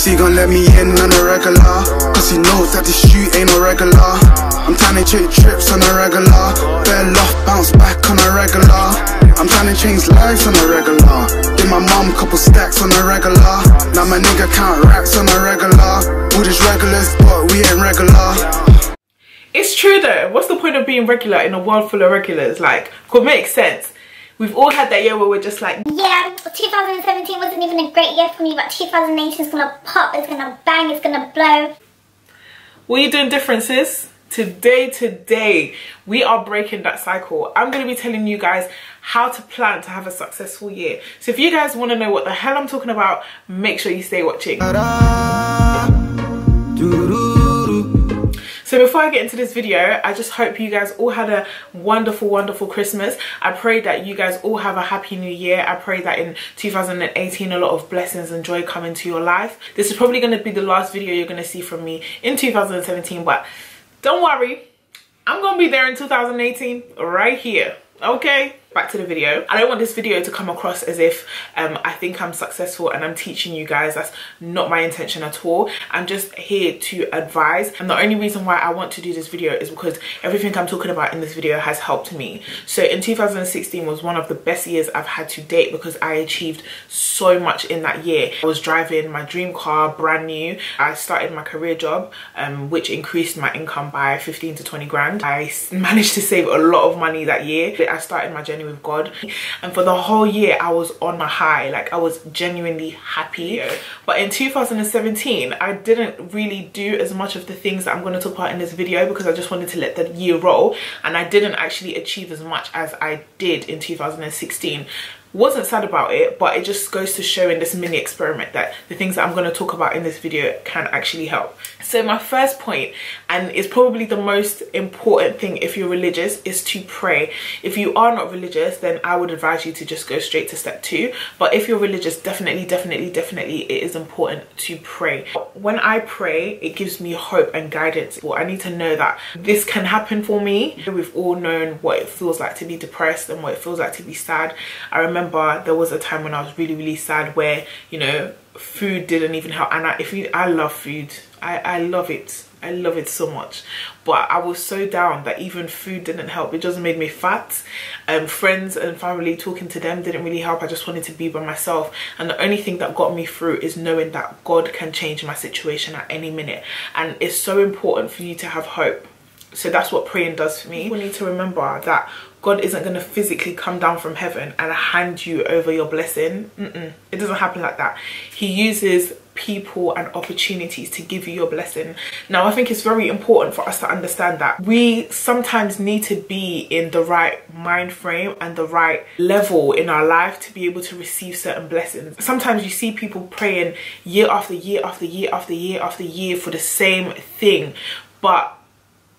Pussy gon' let me in on a regular. Pussy knows that this shoot ain't no regular. I'm trying to take trips on a regular. Bare loft, bounce back on a regular. I'm trying to change lives on a regular. Give my mom couple stacks on a regular. Now my nigga count racks on a regular. All these regulars, but we ain't regular. It's true though. What's the point of being regular in a world full of regulars? Like, could make sense. We've all had that year where we're just like, yeah, 2017 wasn't even a great year for me, but 2018 is gonna pop, it's gonna bang, it's gonna blow. what are you doing differences? Today, we are breaking that cycle. I'm going to be telling you guys how to plan to have a successful year. So if you guys want to know what the hell I'm talking about, make sure you stay watching. So before I get into this video, I just hope you guys all had a wonderful Christmas. I pray that you guys all have a happy new year. I pray that in 2018 a lot of blessings and joy come into your life. This is probably going to be the last video you're going to see from me in 2017, but don't worry, I'm going to be there in 2018 right here. Okay, back to the video. I don't want this video to come across as if I think I'm successful and I'm teaching you guys. That's not my intention at all. I'm just here to advise, and the only reason why I want to do this video is because everything I'm talking about in this video has helped me. So in 2016 was one of the best years I've had to date because I achieved so much in that year. I was driving my dream car, brand new. I started my career job, which increased my income by 15 to 20 grand. I managed to save a lot of money that year. I started my journey with God, and for the whole year I was on my high. Like, I was genuinely happy. But in 2017 I didn't really do as much of the things that I'm going to talk about in this video because I just wanted to let the year roll, and I didn't actually achieve as much as I did in 2016. Wasn't sad about it, but it just goes to show in this mini experiment that the things that I'm going to talk about in this video can actually help. So my first point, and it's probably the most important thing if you're religious, is to pray. If you are not religious, then I would advise you to just go straight to step 2. But if you're religious, definitely it is important to pray. When I pray, it gives me hope and guidance. Well, I need to know that this can happen for me. We've all known what it feels like to be depressed and what it feels like to be sad. I remember there was a time when I was really sad where, you know, food didn't even help. And I love food. I love it. I love it so much, but I was so down that even food didn't help. It just made me fat. Friends and family, talking to them didn't really help. I just wanted to be by myself, and the only thing that got me through is knowing that God can change my situation at any minute. And it's so important for you to have hope. So that's what praying does for me. We need to remember that God isn't going to physically come down from heaven and hand you over your blessing. It doesn't happen like that. He uses people and opportunities to give you your blessing. Now, I think it's very important for us to understand that we sometimes need to be in the right mind frame and the right level in our life to be able to receive certain blessings. Sometimes you see people praying year after year after year after year after year for the same thing, but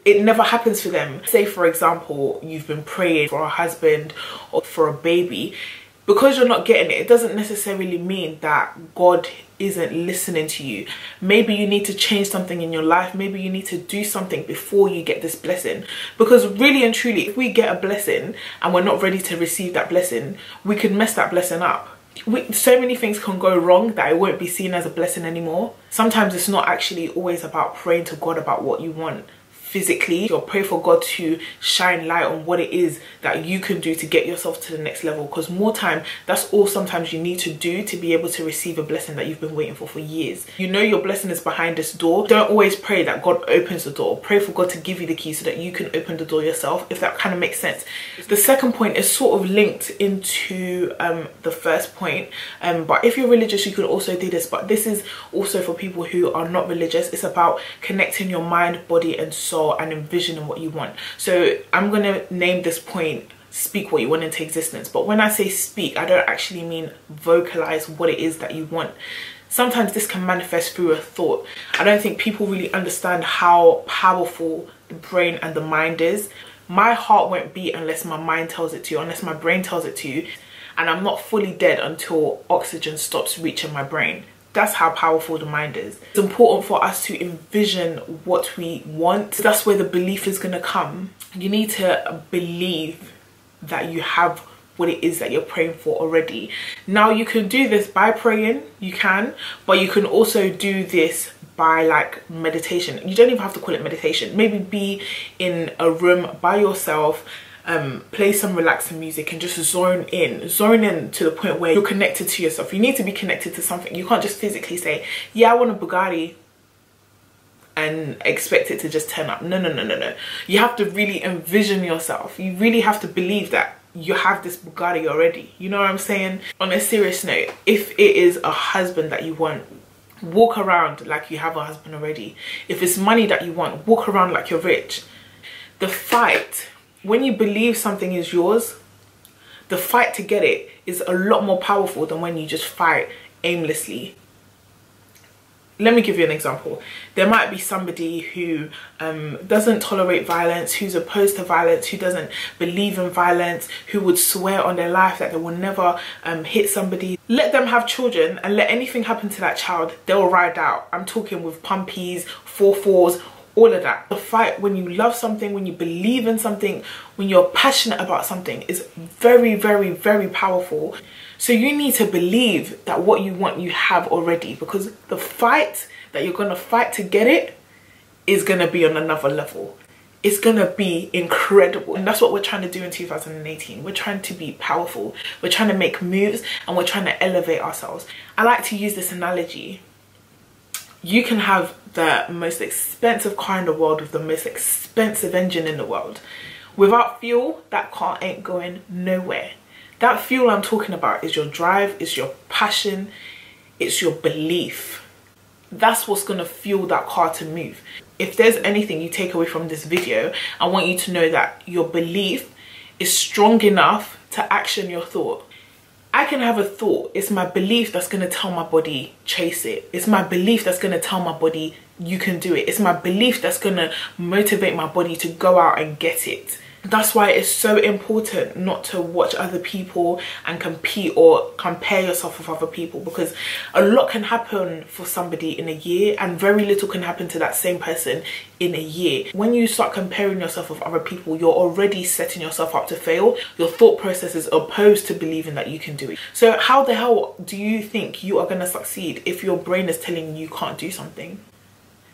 it never happens for them. Say, for example, you've been praying for a husband or for a baby. Because you're not getting it, it doesn't necessarily mean that God isn't listening to you. Maybe you need to change something in your life. Maybe you need to do something before you get this blessing. Because really and truly, if we get a blessing and we're not ready to receive that blessing, we could mess that blessing up. So many things can go wrong that it won't be seen as a blessing anymore. Sometimes it's not actually always about praying to God about what you want physically. You'll pray for God to shine light on what it is that you can do to get yourself to the next level, because more time, that's all sometimes you need to do to be able to receive a blessing that you've been waiting for years. You know your blessing is behind this door. Don't always pray that God opens the door. Pray for God to give you the key so that you can open the door yourself, if that kind of makes sense. The second point is sort of linked into the first point, but if you're religious you can also do this, but this is also for people who are not religious. It's about connecting your mind, body and soul and envisioning what you want. So I'm going to name this point speak what you want into existence. But when I say speak, I don't actually mean vocalize what it is that you want. Sometimes this can manifest through a thought. I don't think people really understand how powerful the brain and the mind is. My heart won't beat unless my mind tells it to, unless my brain tells it to, and I'm not fully dead until oxygen stops reaching my brain. That's how powerful the mind is. It's important for us to envision what we want. So that's where the belief is going to come. You need to believe that you have what it is that you're praying for already. Now you can do this by praying, you can, but you can also do this by like meditation. You don't even have to call it meditation. Maybe be in a room by yourself, play some relaxing music and just zone in to the point where you're connected to yourself. You need to be connected to something. You can't just physically say, yeah, I want a Bugatti, and expect it to just turn up. No. You have to really envision yourself. You really have to believe that you have this Bugatti already. You know what I'm saying? On a serious note, if it is a husband that you want, walk around like you have a husband already. If it's money that you want, walk around like you're rich. The fight, when you believe something is yours, the fight to get it is a lot more powerful than when you just fight aimlessly. Let me give you an example. There might be somebody who doesn't tolerate violence, who's opposed to violence, who doesn't believe in violence, who would swear on their life that they will never hit somebody. Let them have children and let anything happen to that child, they'll ride out. I'm talking with pumpies, 4-4s, all of that. The fight when you love something, when you believe in something, when you're passionate about something is very, very, very powerful. So you need to believe that what you want you have already, because the fight that you're going to fight to get it is going to be on another level. It's going to be incredible. And that's what we're trying to do in 2018. We're trying to be powerful. We're trying to make moves and we're trying to elevate ourselves. I like to use this analogy. You can have the most expensive car in the world with the most expensive engine in the world. Without fuel, that car ain't going nowhere. That fuel I'm talking about is your drive, it's your passion, it's your belief. That's what's gonna fuel that car to move. If there's anything you take away from this video, I want you to know that your belief is strong enough to action your thought. I can have a thought, it's my belief that's gonna tell my body, chase it. It's my belief that's gonna tell my body, you can do it. It's my belief that's gonna motivate my body to go out and get it. That's why it's so important not to watch other people and compete or compare yourself with other people, because a lot can happen for somebody in a year and very little can happen to that same person in a year. When you start comparing yourself with other people, you're already setting yourself up to fail. Your thought process is opposed to believing that you can do it. So how the hell do you think you are going to succeed if your brain is telling you can't do something?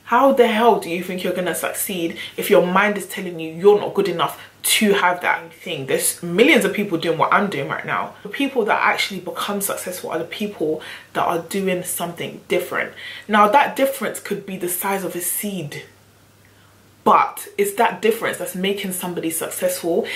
How the hell do you think you're going to succeed if your mind is telling you you're not good enough to have that thing? There's millions of people doing what I'm doing right now. The people that actually become successful are the people that are doing something different. Now that difference could be the size of a seed, but it's that difference that's making somebody successful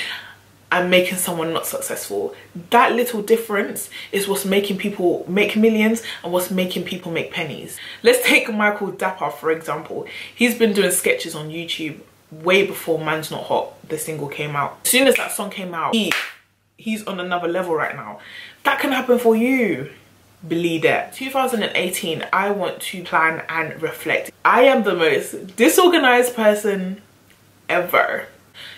and making someone not successful. That little difference is what's making people make millions and what's making people make pennies. Let's take Michael Dapper for example. He's been doing sketches on YouTube way before Man's Not Hot, the single, came out. As soon as that song came out, he's on another level right now. That can happen for you. Believe that. 2018, I want to plan and reflect. I am the most disorganized person ever.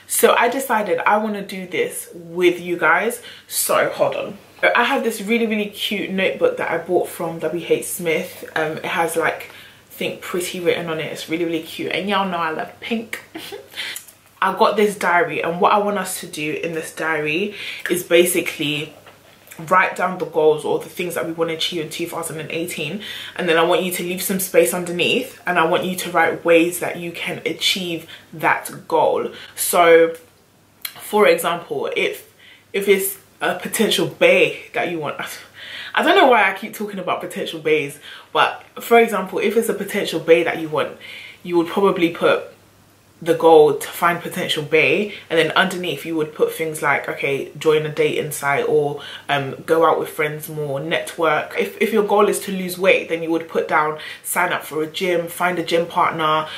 So I decided I want to do this with you guys. So hold on. I have this really, really cute notebook that I bought from WH Smith. It has like Think Pretty written on it. It's really, really cute. And y'all know I love pink. I got this diary, and what I want us to do in this diary is basically write down the goals or the things that we want to achieve in 2018, and then I want you to leave some space underneath and I want you to write ways that you can achieve that goal. So for example, if it's a potential bae that you want, I don't know why I keep talking about potential baes, but for example, if it's a potential bae that you want, you would probably put the goal to find potential bae, and then underneath you would put things like, okay, join a dating site, or go out with friends more, network. If your goal is to lose weight, then you would put down sign up for a gym, find a gym partner,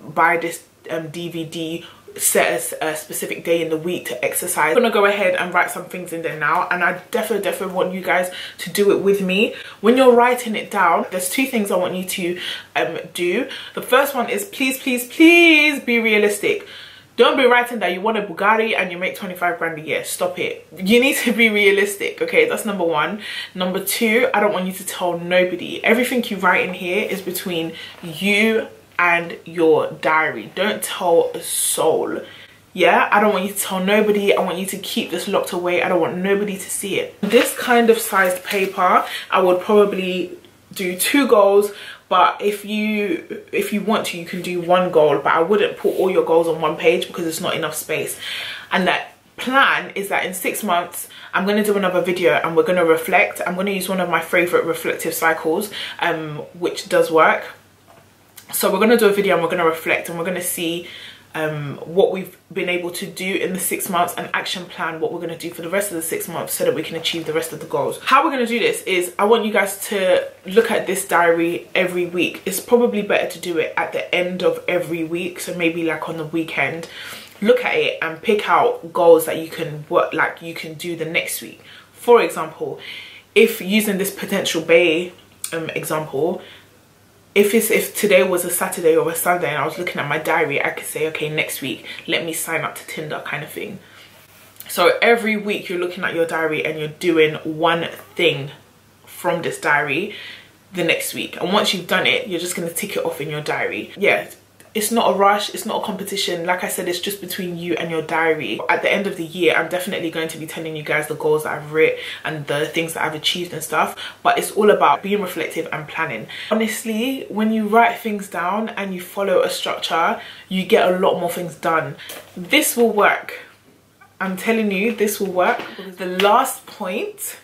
buy this DVD, set a specific day in the week to exercise. I'm gonna go ahead and write some things in there now, and I definitely want you guys to do it with me. When you're writing it down, there's two things I want you to do. The first one is please be realistic. Don't be writing that you want a Bugatti and you make 25 grand a year. Stop it. You need to be realistic, okay? That's number one. Number two, I don't want you to tell nobody. Everything you write in here is between you and your diary. Don't tell a soul. Yeah, I don't want you to tell nobody. I want you to keep this locked away. I don't want nobody to see it. This kind of sized paper, I would probably do 2 goals, but if you want to, you can do 1 goal, but I wouldn't put all your goals on 1 page because it's not enough space. And that plan is that in 6 months I'm going to do another video and we're going to reflect. I'm going to use one of my favorite reflective cycles, which does work. So we're going to do a video and we're going to reflect and we're going to see what we've been able to do in the 6 months and action plan what we're going to do for the rest of the 6 months so that we can achieve the rest of the goals. How we're going to do this is I want you guys to look at this diary every week. It's probably better to do it at the end of every week, so maybe like on the weekend. Look at it and pick out goals that you can work, like you can do the next week. For example, if using this potential bae example, if today was a Saturday or a Sunday and I was looking at my diary, I could say, okay, next week let me sign up to Tinder, kind of thing. So every week you're looking at your diary and you're doing 1 thing from this diary the next week, and once you've done it, you're just going to tick it off in your diary. Yeah, it's not a rush, it's not a competition. Like I said, it's just between you and your diary. At the end of the year, I'm definitely going to be telling you guys the goals that I've written and the things that I've achieved and stuff, but it's all about being reflective and planning. Honestly, when you write things down and you follow a structure, you get a lot more things done. This will work. I'm telling you, this will work. The last point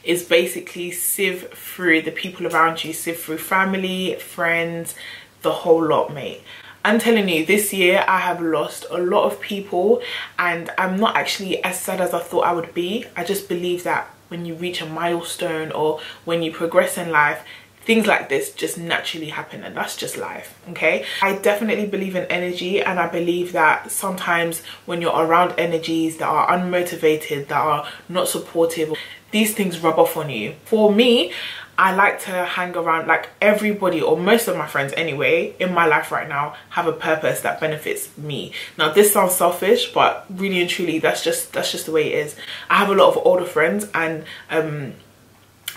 is basically sieve through the people around you, sieve through family, friends, the whole lot, mate. I'm telling you, this year I have lost a lot of people and I'm not actually as sad as I thought I would be. I just believe that when you reach a milestone or when you progress in life, things like this just naturally happen, and that's just life, okay? I definitely believe in energy, and I believe that sometimes when you're around energies that are unmotivated, that are not supportive, these things rub off on you. For me, I like to hang around, like, everybody, or most of my friends anyway, in my life right now have a purpose that benefits me. Now this sounds selfish, but really and truly that's just the way it is. I have a lot of older friends, and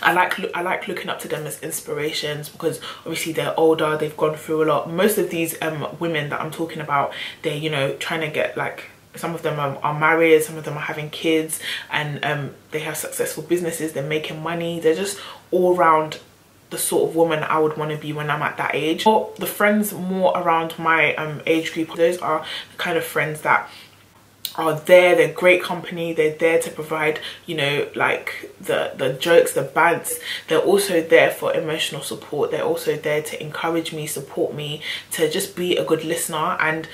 I like looking up to them as inspirations because obviously they're older, they've gone through a lot. Most of these women that I'm talking about, they're, you know, trying to get, like, some of them are married, some of them are having kids, and they have successful businesses, they're making money. They're just all around the sort of woman I would want to be when I'm at that age. Or the friends more around my age group, those are the kind of friends that are there, they're great company, they're there to provide, you know, like the jokes, the bands. They're also there for emotional support. They're also there to encourage me, support me, to just be a good listener. And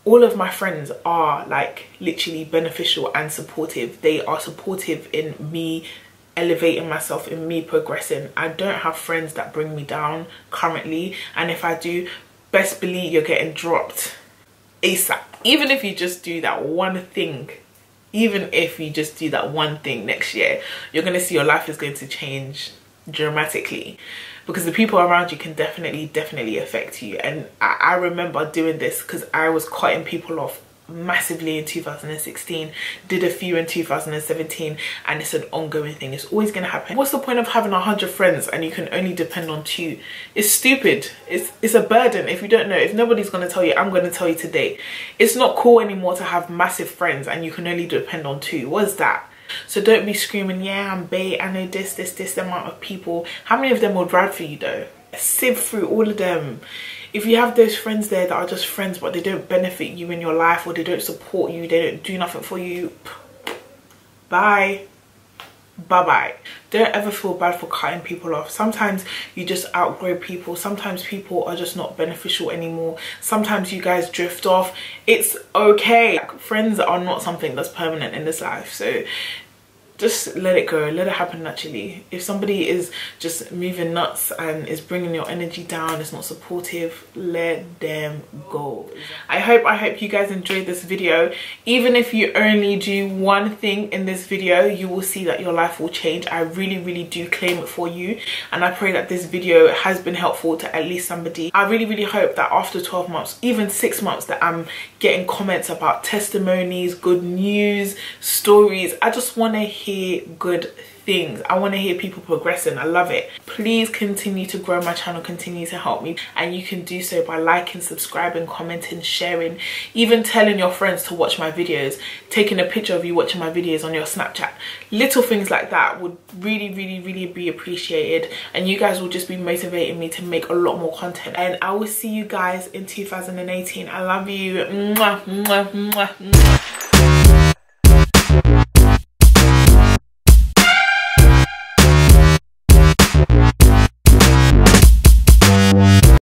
all of my friends are, like, literally beneficial and supportive. They are supportive in me elevating myself, in me progressing. I don't have friends that bring me down currently, and if I do, best believe you're getting dropped ASAP. Even if you just do that one thing, even if you just do that one thing next year, you're going to see your life is going to change dramatically, because the people around you can definitely affect you. And I remember doing this because I was cutting people off massively in 2016, did a few in 2017, and it's an ongoing thing. It's always going to happen. What's the point of having 100 friends and you can only depend on 2? It's stupid. It's a burden. If you don't know, if nobody's going to tell you, I'm going to tell you today. It's not cool anymore to have massive friends and you can only depend on 2. What's that? So don't be screaming, yeah, I'm bae, I know this amount of people. How many of them would ride for you though? Sieve through all of them. If you have those friends there that are just friends but they don't benefit you in your life, or they don't support you, they don't do nothing for you, bye. Bye-bye. Don't ever feel bad for cutting people off. Sometimes you just outgrow people. Sometimes people are just not beneficial anymore. Sometimes you guys drift off. It's okay. Like, friends are not something that's permanent in this life. So just let it go, let it happen naturally. If somebody is just moving nuts and is bringing your energy down, is not supportive, let them go. I hope you guys enjoyed this video. Even if you only do one thing in this video, you will see that your life will change. I really do claim it for you, and I pray that this video has been helpful to at least somebody. I really hope that after 12 months, even 6 months, that I'm getting comments about testimonies, good news, stories. I just want to hear hear good things. I want to hear people progressing. I love it. Please continue to grow my channel, continue to help me, and you can do so by liking, subscribing, commenting, sharing, even telling your friends to watch my videos, taking a picture of you watching my videos on your Snapchat. Little things like that would really be appreciated, and you guys will just be motivating me to make a lot more content. And I will see you guys in 2018. I love you. Mwah, mwah, mwah, mwah.